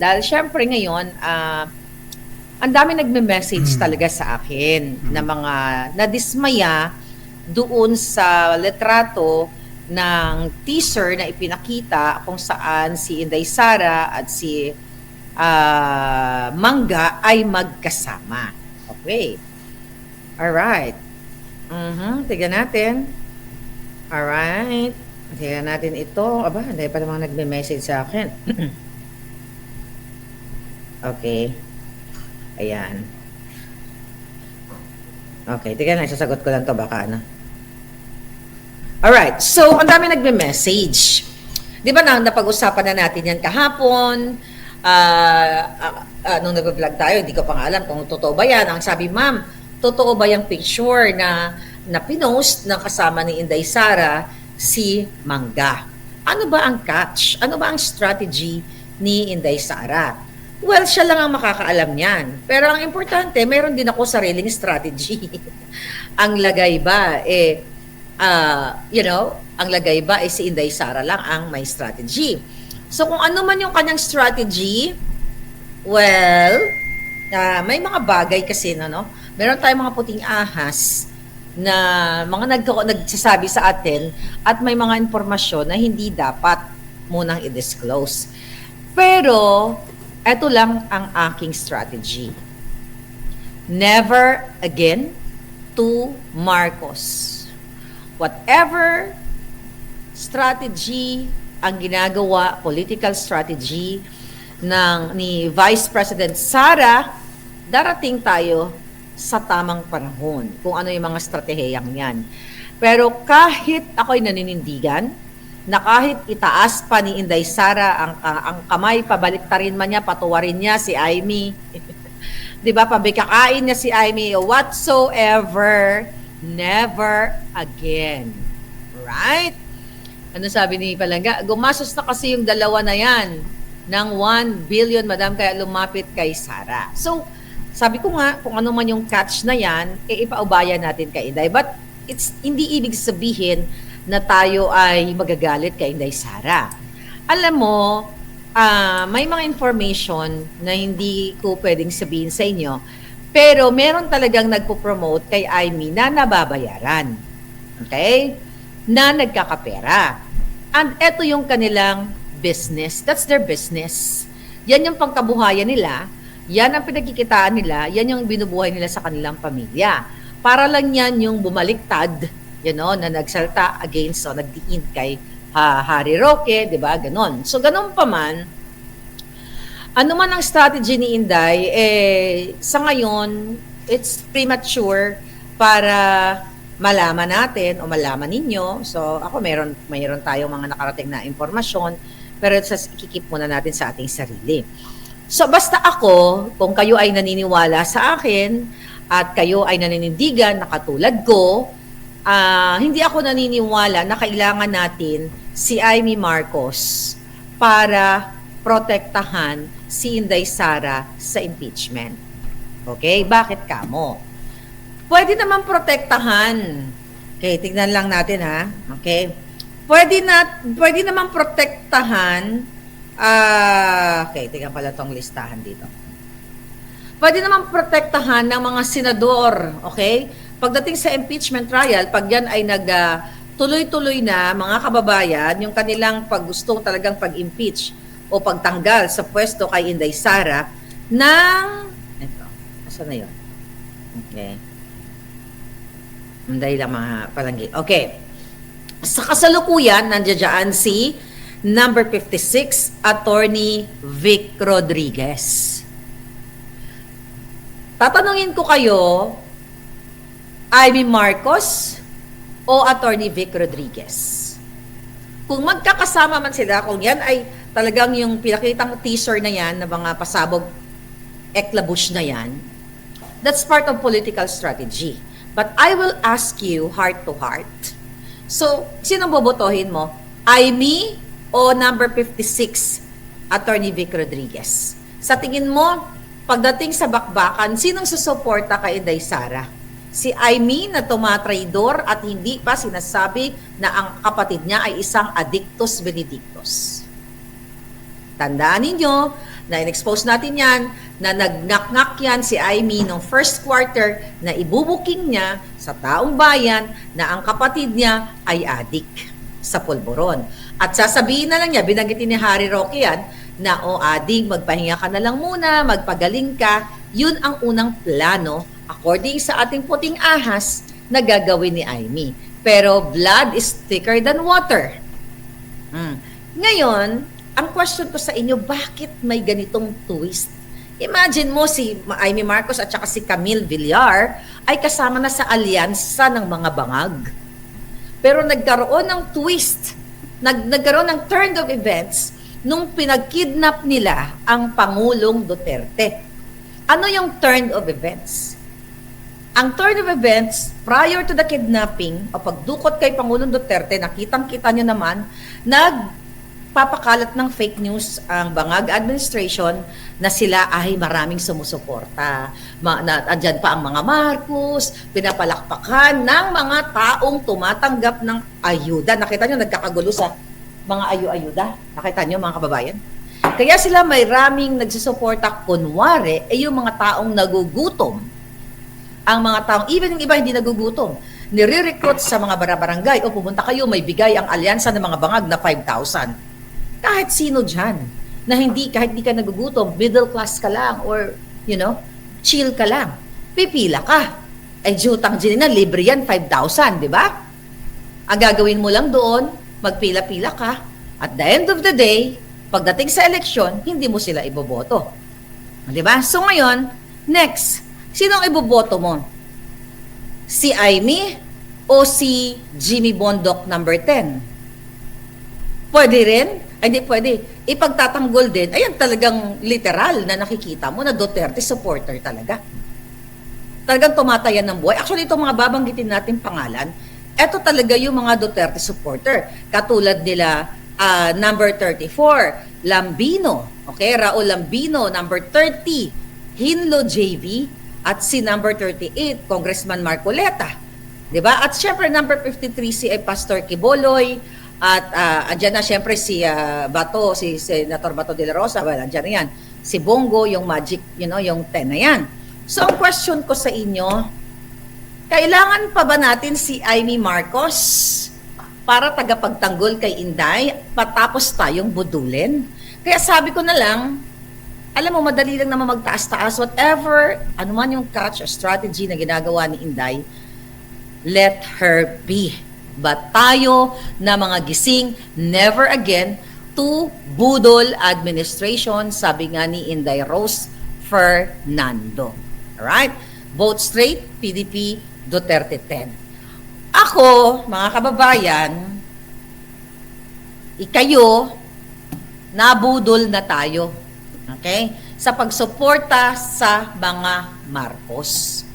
Dahil siyempre ngayon, ang dami nagme-message talaga sa akin na mga nadismaya doon sa litrato ng teaser na ipinakita kung saan si Inday Sara at si Mangga ay magkasama. Okay. Alright. Tignan natin. Alright. Tignan natin ito. Aba, hindi pa namang nagme-message sa akin. Okay. Ayan. Okay, tignan na, sasagot ko lang to baka ano. Alright, so ang dami nagme-message. Di ba napag-usapan na natin yan kahapon? Nung nag-vlog tayo, hindi ko pa nga alam kung totoo ba yan. Ang sabi, ma'am, totoo ba yung picture na pinost na kasama ni Inday Sara si Mangga? Ano ba ang catch? Ano ba ang strategy ni Inday Sara? Well, siya lang ang makakaalam niyan. Pero ang importante, meron din ako sariling strategy. Ang lagay ba, ang lagay ba si Inday Sara lang ang may strategy. So kung ano man yung kanyang strategy, well, may mga bagay kasi, no? Meron tayong mga puting ahas na mga nagsasabi sa atin at may mga impormasyon na hindi dapat munang i-disclose. Pero, ito lang ang aking strategy. Never again to Marcos. Whatever strategy ang ginagawa, political strategy ni Vice President Sara, darating tayo sa tamang panahon kung ano yung mga stratehiyang yan. Pero kahit ako'y naninindigan, na kahit itaas pa ni Inday Sara ang kamay, pabaliktarin man niya, patuwarin niya si Aimee. 'Di ba? Pabikakain niya si Aimee, whatsoever, never again. Right? Ano sabi ni Palangga? Gumastos na kasi yung dalawa na yan ng 1 billion, madam, kaya lumapit kay Sara. So, sabi ko nga, kung ano man yung catch na yan, ipaubayan natin kay Inday. But it's hindi ibig sabihin na tayo ay magagalit kay Inday Sara. Alam mo, may mga information na hindi ko pwedeng sabihin sa inyo, pero meron talagang nagpo-promote kay Aimee na nababayaran. Okay? Na nagkakapera. And eto yung kanilang business. That's their business. Yan yung pangkabuhayan nila. Yan ang pinagkikitaan nila. Yan yung binubuhay nila sa kanilang pamilya. Para lang yan yung bumaliktad, na nagsalta against o nagdiin kay Harry Roque, di ba? Ganon. So, ganon pa man, ano man ang strategy ni Inday, sa ngayon, it's premature para malaman natin o malaman ninyo. So, ako mayroon tayong mga nakarating na impormasyon, pero ikikip muna natin sa ating sarili. So, basta ako, kung kayo ay naniniwala sa akin at kayo ay naninindigan na katulad ko, hindi ako naniniwala na kailangan natin si Aimee Marcos para protektahan si Inday Sara sa impeachment. Okay? Bakit kamo? Pwede naman protektahan. Okay, tignan lang natin ha. Okay? Pwede naman protektahan. Okay, tignan pala tong listahan dito. Pwede naman protektahan ng mga senador, okay? Pagdating sa impeachment trial, pag yan ay tuloy-tuloy na, mga kababayan, yung kanilang paggustong talagang pag-impeach o pagtanggal sa pwesto kay Inday Sara ito, asa na yun? Okay. Dahil lang mga palanggi. Okay. Sa kasalukuyan, nandiyan si number 56, Attorney Vic Rodriguez. Tatanungin ko kayo, Aimee Marcos o Attorney Vic Rodriguez? Kung magkakasama man sila, kung yan ay talagang yung pinakitang teaser na yan, na mga pasabog eklabush na yan, that's part of political strategy. But I will ask you heart to heart. So, sino bobotohin mo? Aimee o number 56, Attorney Vic Rodriguez? Sa tingin mo, pagdating sa bakbakan, sinong susuporta kay Inday Sara? Si Aimee na tumatraidor at hindi pa sinasabi na ang kapatid niya ay isang addictus benedictus. Tandaan ninyo, na in-expose natin yan, na nag-ngak-ngak yan si Aimee noong first quarter na ibubuking niya sa taong bayan na ang kapatid niya ay adik sa pulburon. At sasabihin na lang niya, binanggitin ni Harry Roque yan, na adik, magpahinga ka na lang muna, magpagaling ka. Yun ang unang plano according sa ating puting ahas na gagawin ni Aimee. Pero blood is thicker than water. Ngayon, ang question ko sa inyo, bakit may ganitong twist? Imagine mo si Aimee Marcos at saka si Camille Villar ay kasama na sa alyansa ng mga bangag. Pero nagkaroon ng twist, nagkaroon ng turn of events nung pinag-kidnap nila ang Pangulong Duterte. Ano yung turn of events? Ang turn of events, prior to the kidnapping, o pagdukot kay Pangulong Duterte, nakitang-kita nyo naman, nagpapakalat ng fake news ang Bangag administration na sila ay maraming sumusuporta. Andyan pa ang mga Marcos, pinapalakpakan ng mga taong tumatanggap ng ayuda. Nakita nyo, nagkakagulo sa mga ayuda. Nakita nyo, mga kababayan? Kaya sila may raming nagsusuporta, kunwari, yung mga taong nagugutom. Ang mga taong, even yung iba hindi nagugutom, nire-recruit sa mga barangay, o pumunta kayo, may bigay ang alyansa ng mga bangag na 5,000. Kahit sino dyan, na kahit hindi ka nagugutom, middle class ka lang, or, chill ka lang, pipila ka. Ay, jutang dyan na, libre yan, 5,000, di ba? Ang gagawin mo lang doon, magpila-pila ka, at the end of the day, pagdating sa eleksyon, hindi mo sila iboboto. Di ba? So ngayon, next, sino ang iboboto mo? Si Aimee o si Jimmy Bondoc number 10? Pwede rin? Ay, hindi pwede. Ipagtatanggol din. Ayan, talagang literal na nakikita mo na Duterte supporter talaga. Talagang tumatayan ng buhay. Actually, itong mga babanggitin natin pangalan, eto talaga yung mga Duterte supporter. Katulad nila, number 34, Lambino. Okay, Raul Lambino, number 30, Hinlo JV, at si number 38, Congressman Marcoleta. Diba? At syempre, number 53, si Pastor Quiboloy. At andyan na syempre si Bato, si Senator Bato de la Rosa. Well, andyan na yan. Si Bongo, yung magic, yung 10 na yan. So, ang question ko sa inyo, kailangan pa ba natin si Aimee Marcos para tagapagtanggol kay Inday patapos tayong budulin? Kaya sabi ko na lang, alam mo, madali lang naman magtaas-taas. Whatever, ano man yung catch or strategy na ginagawa ni Inday, let her be. But tayo na mga gising, never again to budol administration, sabi nga ni Inday Rose Fernando. Alright? Vote straight, PDP, Duterte 10. Ako, mga kababayan, ikayo, nabudol na tayo. Okay? Sa pagsuporta sa mga Marcos.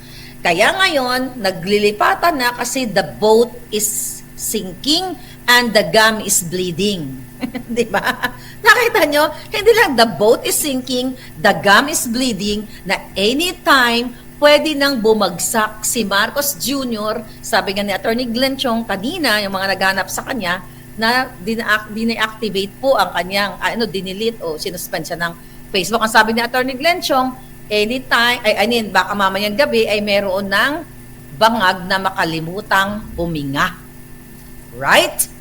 Kaya ngayon, naglilipatan na kasi the boat is sinking and the gum is bleeding. Di ba? Nakita nyo? Hindi lang the boat is sinking, the gum is bleeding, na anytime pwede nang bumagsak si Marcos Jr., sabi nga ni Attorney Glenn Chong kanina, yung mga naghanap sa kanya, na dina-activate po ang kanyang, dinelete o sinuspend siya ng Facebook. Ang sabi ni Attorney Glenn Chong, anytime, baka mamayang gabi ay meron ng bangag na makalimutang huminga. Right?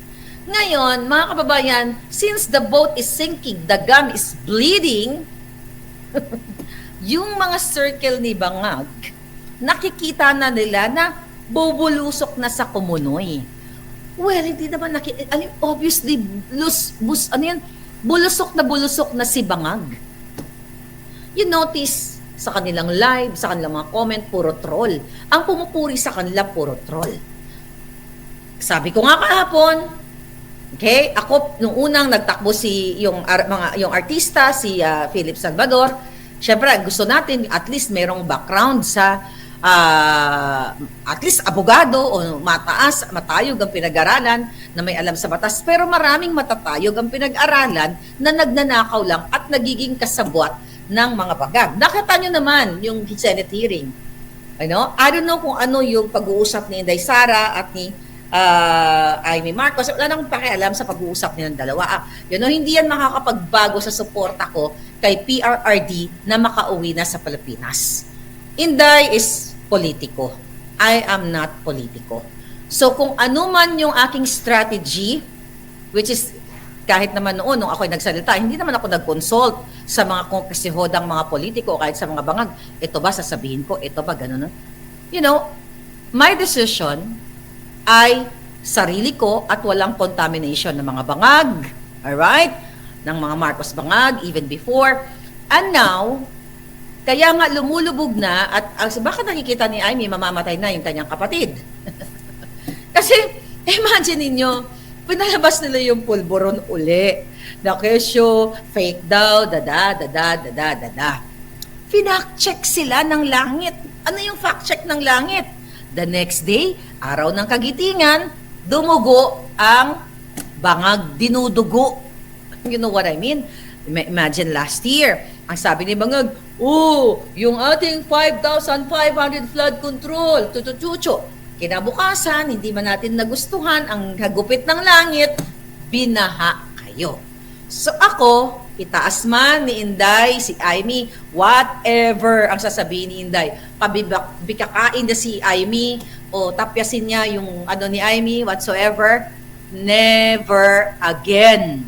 Ngayon, mga kababayan, since the boat is sinking, the gum is bleeding, yung mga circle ni Bangag, nakikita na nila na bubulusok na sa Kumunoy. Well, hindi naman obviously, bulusok na si Bangag. You notice, sa kanilang live, sa kanilang mga comment, puro troll. Ang pumupuri sa kanila, puro troll. Sabi ko nga kahapon, okay, ako, nung unang nagtakbo yung artista, si Philip Salvador, syempre, gusto natin, at least merong background sa, at least abogado o matayog ang pinag-aralan na may alam sa batas. Pero maraming matatayog ang pinag-aralan na nagnanakaw lang at nagiging kasabwat ng mga bagag. Nakita nyo naman yung Senate hearing. I don't know kung ano yung pag-uusap ni Inday Sara at ni Amy Marcos, wala nang pakialam sa pag-uusap nilang dalawa. Hindi yan makakapagbago sa suporta ko kay PRRD na makauwi na sa Pilipinas. Inday is politiko. I am not politiko. So kung ano man yung aking strategy, which is kahit naman noon, nung ako'y nagsalita, hindi naman ako nag-consult sa mga kongkasihodang mga politiko, kahit sa mga bangag, ito ba sasabihin ko, ito ba gano'n? My decision ay sarili ko at walang contamination ng mga bangag, alright? Ng mga Marcos bangag, even before. And now, kaya nga lumulubog na at baka nakikita ni Amy, mamamatay na yung kanyang kapatid. Kasi, imagine ninyo, pinalabas nila yung pulburon uli. Na kesyo, fake daw, dada. Finact-check sila ng langit. Ano yung fact-check ng langit? The next day, araw ng kagitingan, dumugo ang bangag, dinudugo. You know what I mean? Imagine last year, ang sabi ni bangag, yung ating 5,500 flood control, tututucho. Kinabukasan, hindi man natin nagustuhan ang hagupit ng langit, binaha kayo. So ako, itaas man ni Inday, si Amy, whatever ang sasabihin ni Inday, pabikakain na si Amy, o tapyasin niya yung ni Amy, whatsoever, never again.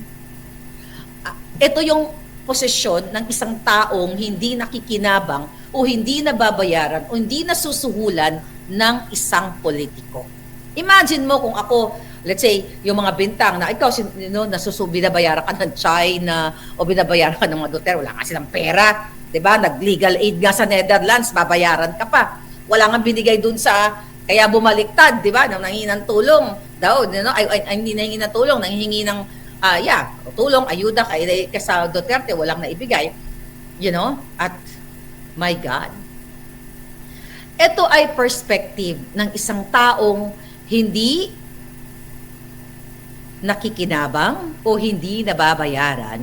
Ito yung posisyon ng isang taong hindi nakikinabang o hindi nababayaran o hindi nasusuhulan ng isang politiko. Imagine mo kung ako, let's say, yung mga bintang na ikaw, binabayaran ka ng China o binabayaran ka ng mga Duterte, wala ka silang pera, diba? Nag-legal aid nga sa Netherlands, babayaran ka pa. Wala nga binigay dun sa, kaya bumaliktad, diba? Nang nangingi ng tulong daw, hindi nangingi ng tulong, nangingi ng, tulong, ayuda kay sa Duterte, walang naibigay. At my God. Ito ay perspective ng isang taong hindi nakikinabang o hindi nababayaran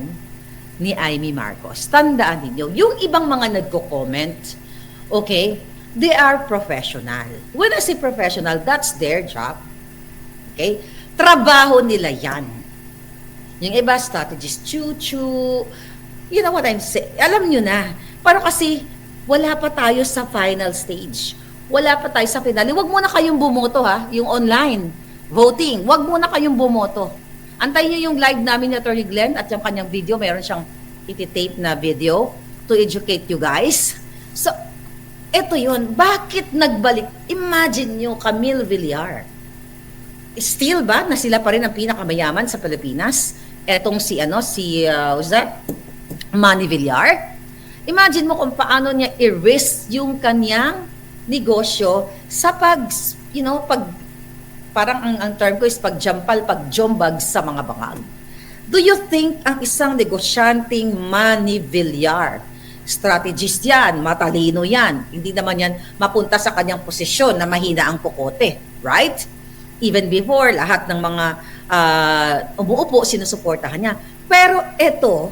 ni Amy Marcos. Tandaan ninyo, yung ibang mga nagko-comment, okay, they are professional. When I say professional, that's their job. Okay? Trabaho nila yan. Yung iba, strategist, chu-chu. You know what I'm saying? Alam nyo na. Pero kasi, wala pa tayo sa final stage. Wala pa tayo sa finale. Huwag muna kayong bumoto yung online voting. Huwag muna kayong bumoto. Antayin nyo yung live namin ni Atty. Glenn at yung kanyang video. Meron siyang iti-tape na video to educate you guys. So, eto yun. Bakit nagbalik? Imagine nyo, Camille Villar. Still ba na sila pa rin ang pinakamayaman sa Pilipinas? Etong who's that? Manny Villar. Imagine mo kung paano niya i-risk yung kanyang negosyo sa parang ang term ko is pagjombag sa mga bangag. Do you think ang isang negosyanteng Manny Villar, strategist yan, matalino yan, hindi naman yan mapunta sa kanyang posisyon na mahina ang kokote, right? Even before, lahat ng mga umuupo, sinusuportahan niya. Pero eto,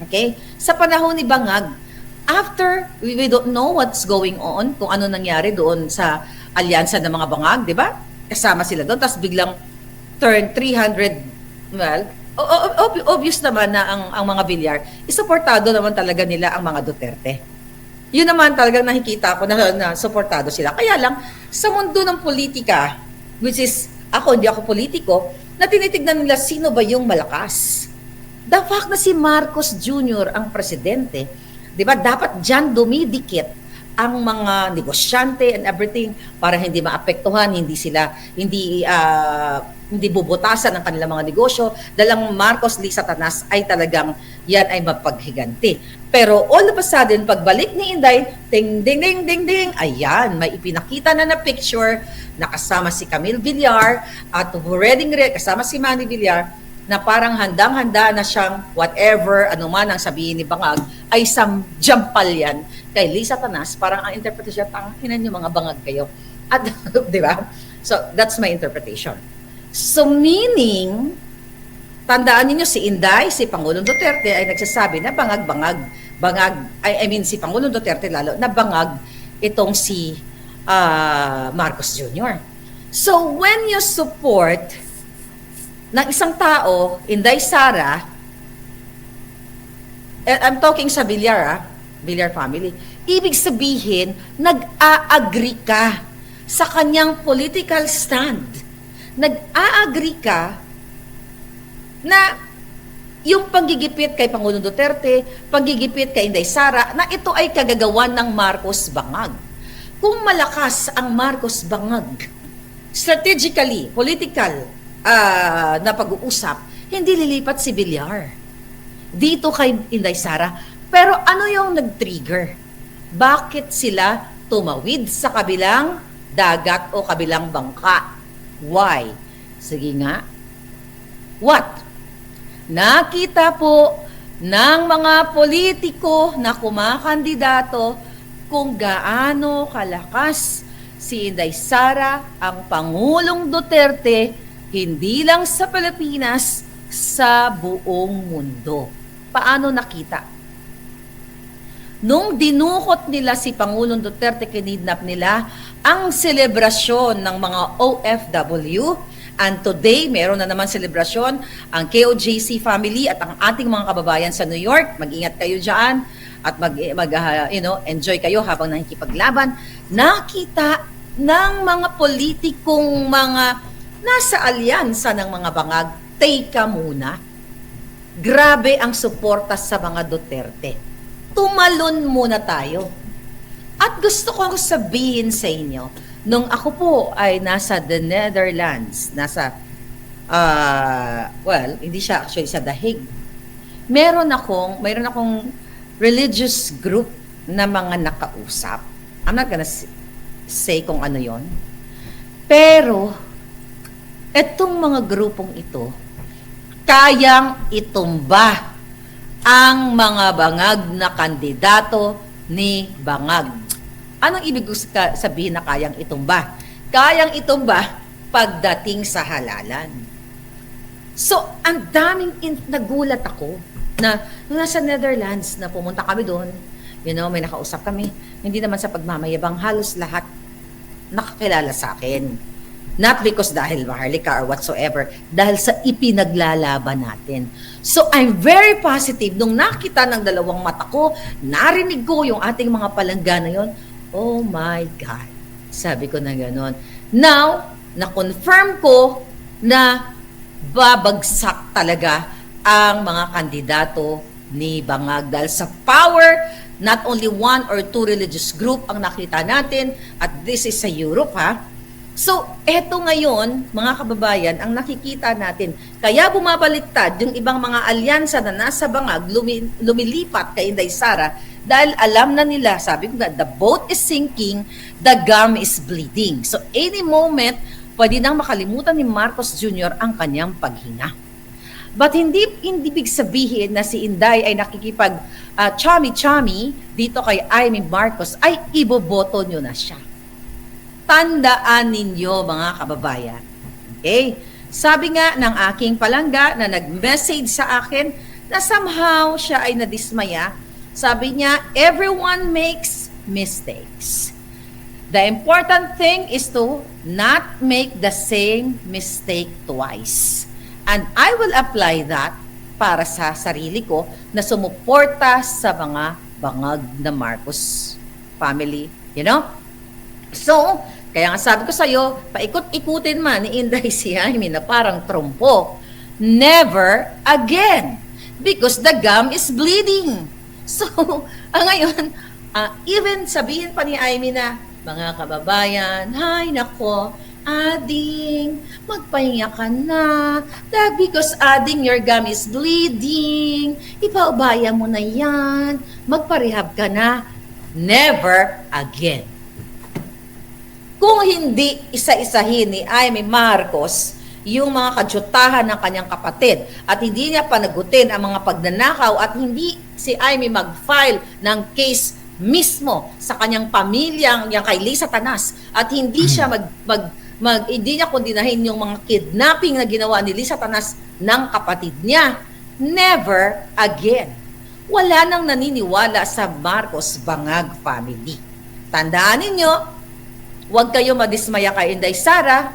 okay, sa panahon ni Bangag, after, we don't know what's going on, kung ano nangyari doon sa alyansa ng mga bangag, di ba? Kasama sila doon, tapos biglang turn 300, well, obvious naman na ang mga Villar, isuportado naman talaga nila ang mga Duterte. Yun naman talagang nakikita ko na suportado sila. Kaya lang, sa mundo ng politika, which is, hindi ako politiko, na tinitignan nila sino ba yung malakas. The fact na si Marcos Jr. ang presidente, di ba, dapat dyan dumidikit ang mga negosyante and everything para hindi maapektuhan, hindi bubutasan ang kanilang mga negosyo. Dalang Marcos Lee Satanas ay talagang yan ay mapaghiganti. Pero all of a sudden, pagbalik ni Inday, ding, ding, ding, ding, ding, ayan, may ipinakita na picture na kasama si Camille Villar at already kasama si Manny Villar na parang handang-handa na siyang whatever, anuman ang sabihin ni Bangag, ay jampal yan kay Lee Satanas. Parang ang interpretation, tanginan niyo mga bangag kayo. At, di ba? So, that's my interpretation. So, meaning, tandaan niyo si Inday, si Pangulong Duterte ay nagsasabi na si Pangulong Duterte lalo, na bangag itong si Marcos Jr. So, when you support ng isang tao, Inday Sara, I'm talking sa Villar, Villar family, ibig sabihin, nag-a-agree ka sa kanyang political stand. Nag-a-agree ka na yung paggigipit kay Pangulong Duterte, paggigipit kay Inday Sara, na ito ay kagagawan ng Marcos Bangag. Kung malakas ang Marcos Bangag, strategically, political na pag-uusap, hindi lilipat si Villar dito kay Inday Sara. Pero ano yung nag-trigger? Bakit sila tumawid sa kabilang dagat o kabilang bangka? Why? Sige nga. What? Nakita po ng mga politiko na kumakandidato kung gaano kalakas si Inday Sara, ang Pangulong Duterte, hindi lang sa Pilipinas, sa buong mundo. Paano nakita? Nung dinukot nila si Pangulong Duterte, kinidnap nila ang selebrasyon ng mga OFW. And today, meron na naman selebrasyon ang KOJC family at ang ating mga kababayan sa New York. Mag-ingat kayo dyan at enjoy kayo habang nakikipaglaban. Nakita ng mga politikong mga nasa alyansa ng mga bangag, teka muna. Grabe ang suporta sa mga Duterte. Tumalon muna tayo. At gusto kong sabihin sa inyo, nung ako po ay nasa the Netherlands, hindi siya actually sa The Hague. Meron akong religious group na mga nakausap. I'm not gonna say kung ano yon. Pero, etong mga grupong ito, kayang itumba ang mga bangag na kandidato ni Bangag. Anong ibig sabihin na kayang itumba? Kayang itumba pagdating sa halalan. So, ang daming nagulat ako na nung nasa Netherlands na pumunta kami doon, may nakausap kami, hindi naman sa pagmamayabang, halos lahat nakakilala sa akin. Not because dahil maharlika or whatsoever, dahil sa ipinaglalaban natin. So, I'm very positive. Nung nakita ng dalawang mata ko, narinig ko yung ating mga palangga na yun, oh my God. Sabi ko na gano'n. Now, na-confirm ko na babagsak talaga ang mga kandidato ni Bangag dahil sa power, not only one or two religious group ang nakita natin, at this is sa Europe, ha? So, eto ngayon, mga kababayan, ang nakikita natin, kaya bumabaliktad yung ibang mga alyansa na nasa Bangag, lumilipat kay Inday Sara, dahil alam na nila, sabi ko nga, the boat is sinking, the gum is bleeding. So, any moment, pwede nang makalimutan ni Marcos Jr. ang kanyang paghinga. But hindi big sabihin na si Inday ay nakikipag chami-chami dito kay Amy Marcos, ay iboboto nyo na siya. Tandaan ninyo, mga kababayan. Okay? Sabi nga ng aking palangga na nag-message sa akin na somehow siya ay nadismaya. Sabi niya, everyone makes mistakes. The important thing is to not make the same mistake twice. And I will apply that para sa sarili ko na sumuporta sa mga bangag na Marcos family. So, kaya nga sabi ko sa'yo, paikot-ikutin man ni Inday si Jaime na parang trompo. Never again. Because the gum is bleeding. So, ngayon, even sabihin pa ni Jaime na, mga kababayan, hay nako, Ading, magpahinga ka na. Because Ading, your gum is bleeding. Ipaubaya mo na yan. Magparehab ka na. Never again. Kung hindi isa-isahin ni Amy Marcos yung mga kadyutahan ng kanyang kapatid at hindi niya panagutin ang mga pagnanakaw at hindi si Amy mag-file ng case mismo sa kanyang pamilyang yung kay Lisa Tanas at hindi siya hindi niya kondinahin yung mga kidnapping na ginawa ni Lisa Tanas ng kapatid niya, never again. Wala nang naniniwala sa Marcos Bangag family. Tandaan ninyo, huwag kayo madismaya kay Inday Sara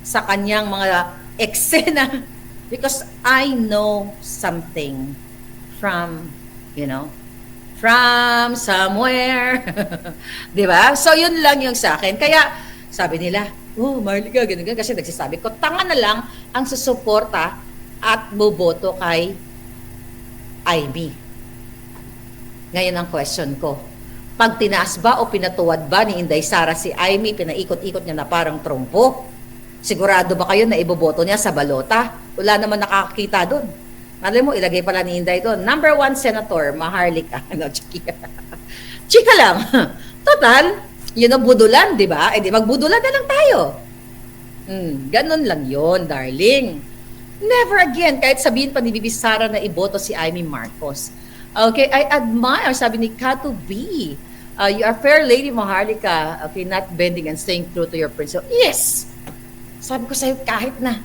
sa kanyang mga eksena because I know something from, from somewhere. Di ba? So, yun lang yung sa akin. Kaya, sabi nila, Marlica, ganun. Kasi nagsasabi ko, tanga na lang ang susuporta at boboto kay Amy. Ngayon ang question ko, pag tinaas ba o pinatuwad ba ni Inday Sara si Amy, pinaikot-ikot niya na parang trompo? Sigurado ba kayo na iboboto niya sa balota? Wala naman nakakakita doon. Alam mo, ilagay pala ni Inday doon. Number 1 Senator, Maharlika. Chika lang. Total, yun ang budulan, di ba? Di magbudulan na lang tayo. Ganun lang yon, darling. Never again, kahit sabihin pa ni Bibi Sara na iboto si Amy Marcos. Okay, I admire, sabi ni Kato B. You are fair lady, Maharlika. Okay, not bending and staying true to your principle. Yes! Sabi ko sa'yo, kahit na,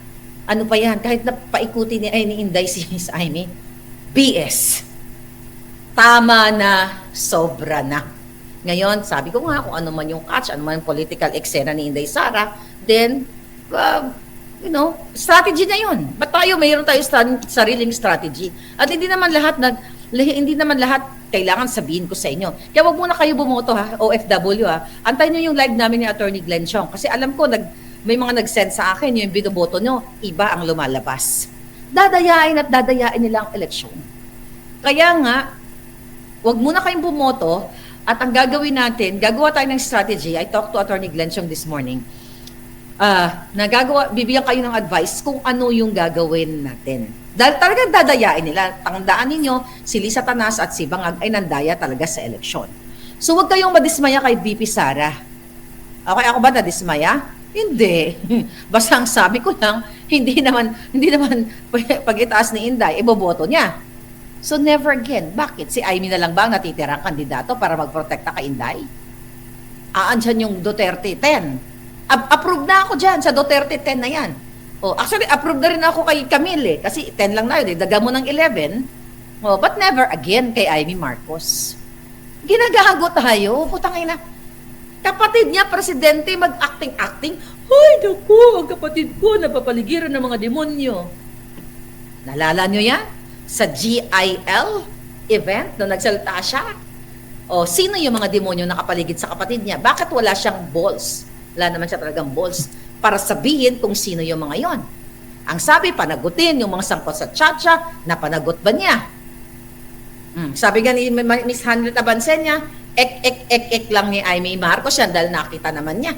ano pa yan, kahit na paikuti ni Inday si Miss Amy, BS. Tama na, sobra na. Ngayon, sabi ko nga, kung ano man yung catch, ano man yung political eksena ni Inday Sara, then, strategy na yun. Ba't mayroon tayo sariling strategy? At hindi naman lahat kailangan sabihin ko sa inyo. Kaya wag muna kayo bumoto ha, OFW ha. Antayin nyo yung live namin ni Attorney Glenn Chong. Kasi alam ko, may mga nag-send sa akin, yung binoboto nyo, iba ang lumalabas. Dadayain nila ang eleksyon. Kaya nga, wag muna kayong bumoto, at ang gagawin natin, gagawa tayo ng strategy. I talked to Attorney Glenn Chong this morning. Bibigyan kayo ng advice kung ano yung gagawin natin. Dahil talagang dadayain nila. Tandaan ninyo, si Lisa Tanas at si Bangag ay nandaya talaga sa eleksyon. So huwag kayong madismaya kay VP Sara. Okay, ako ba nadismaya? Hindi. Basta ang sabi ko lang, hindi naman pag itaas ni Inday, iboboto niya. So never again. Bakit? Si Amy na lang ba ang natitirang kandidato para magprotekta kay Inday? Aandyan yung Duterte 10. Approve na ako dyan sa Duterte 10 na yan. Actually, approve na rin ako kay Camille kasi 10 lang na yun. Daga mo ng 11. But never again kay Amy Marcos. Ginagago tayo. Putang ina. Kapatid niya, presidente, mag-acting-acting. Hoy, naku, ang kapatid ko, napapaligiran ng mga demonyo. Nalala nyo yan? Sa GIL event, nung nagsalita siya. Sino yung mga demonyo nakapaligid sa kapatid niya? Bakit wala siyang balls? Wala naman siya talagang balls para sabihin kung sino yung mga yon. Ang sabi, panagutin yung mga sangkot sa tsa-tsa, napanagot ba niya? Sabi nga ni Miss Henrietta Bansenya, ek lang ni Amy Marcos yan dahil nakita naman niya.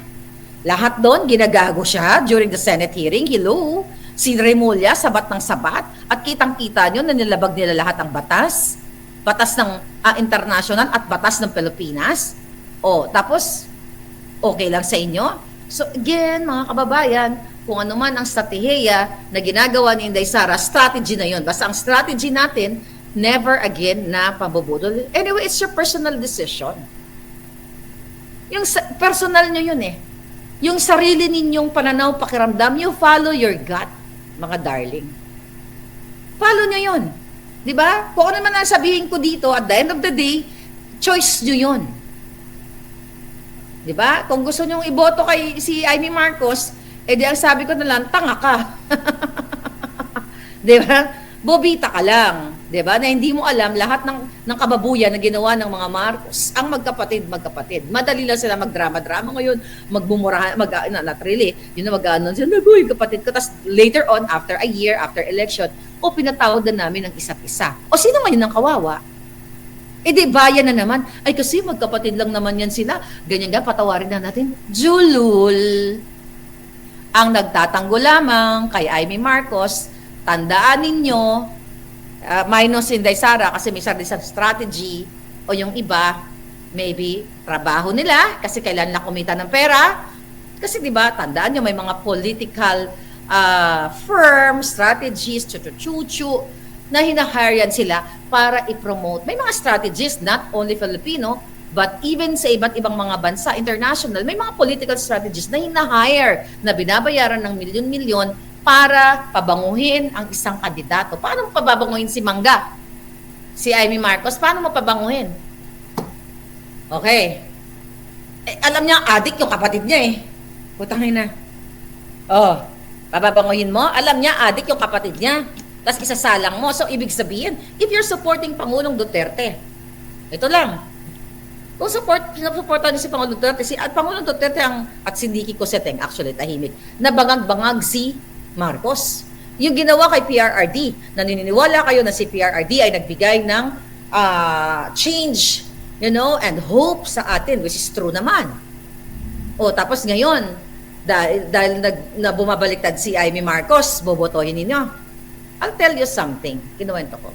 Lahat doon, ginagago siya during the Senate hearing. Hello? Si Remulla, sabat ng sabat. At kitang-kita nyo na nilabag nila lahat ang batas. Batas ng international at batas ng Pilipinas. Tapos, okay lang sa inyo? So again, mga kababayan, kung ano man ang strategiya na ginagawa ni Inday Sara, strategy na yon. Basta ang strategy natin, never again na pambubudol. Anyway, it's your personal decision. Yung personal nyo yun eh. Yung sarili ninyong pananaw, pakiramdam, you follow your gut, mga darling. Follow nyo yun. Diba? Kung ano man ang sabihin ko dito, at the end of the day, choice nyo yun. Diba? Kung gusto nyong iboto kay si Amy Marcos, edi ang sabi ko na lang, tanga ka. Diba? Bobita ka lang. Diba? Na hindi mo alam lahat ng kababuyan na ginawa ng mga Marcos. Ang magkapatid. Madali lang sila magdrama-drama ngayon, magbumurahan, not really, yun na mag-ano, naguy, kapatid ko. Tapos later on, after a year, after election, pinatawag na namin ng isa't isa. Sino man yun ang kawawa? Di bayan na naman. Ay kasi magkapatid lang naman yan sila. Ganyan nga, patawarin na natin. Julul. Ang nagtatanggol lamang kay Amy Marcos, tandaan ninyo, minus Inday Sara kasi may sarili sa strategy, o yung iba, maybe trabaho nila kasi kailan lang kumita ng pera. Kasi diba, tandaan nyo, may mga political firm, strategies, chuchu na hinahire yan sila para i-promote. May mga strategies, not only Filipino, but even sa iba't ibang mga bansa, international, may mga political strategies na hinahire, na binabayaran ng milyon-milyon para pabanguhin ang isang kandidato. Paano mo pababanguhin si Mangga? Si Amy Marcos, paano mo pabanguhin? Okay. Alam niya, adik yung kapatid niya eh. Putangin na. Papabanguhin mo, alam niya, adik yung kapatid niya. Tapos isasalang mo. So, ibig sabihin, if you're supporting Pangulong Duterte, ito lang, kung supportan niyo si Pangulong Duterte, at Pangulong Duterte at si Nicky Cosseteng, actually, tahimik, na bangag-bangag si Marcos. Yung ginawa kay PRRD, naniniwala kayo na si PRRD ay nagbigay ng change, and hope sa atin, which is true naman. O, tapos ngayon, dahil na bumabaliktad si Amy Marcos, bobotohin ninyo. I'll tell you something, kinuwento ko.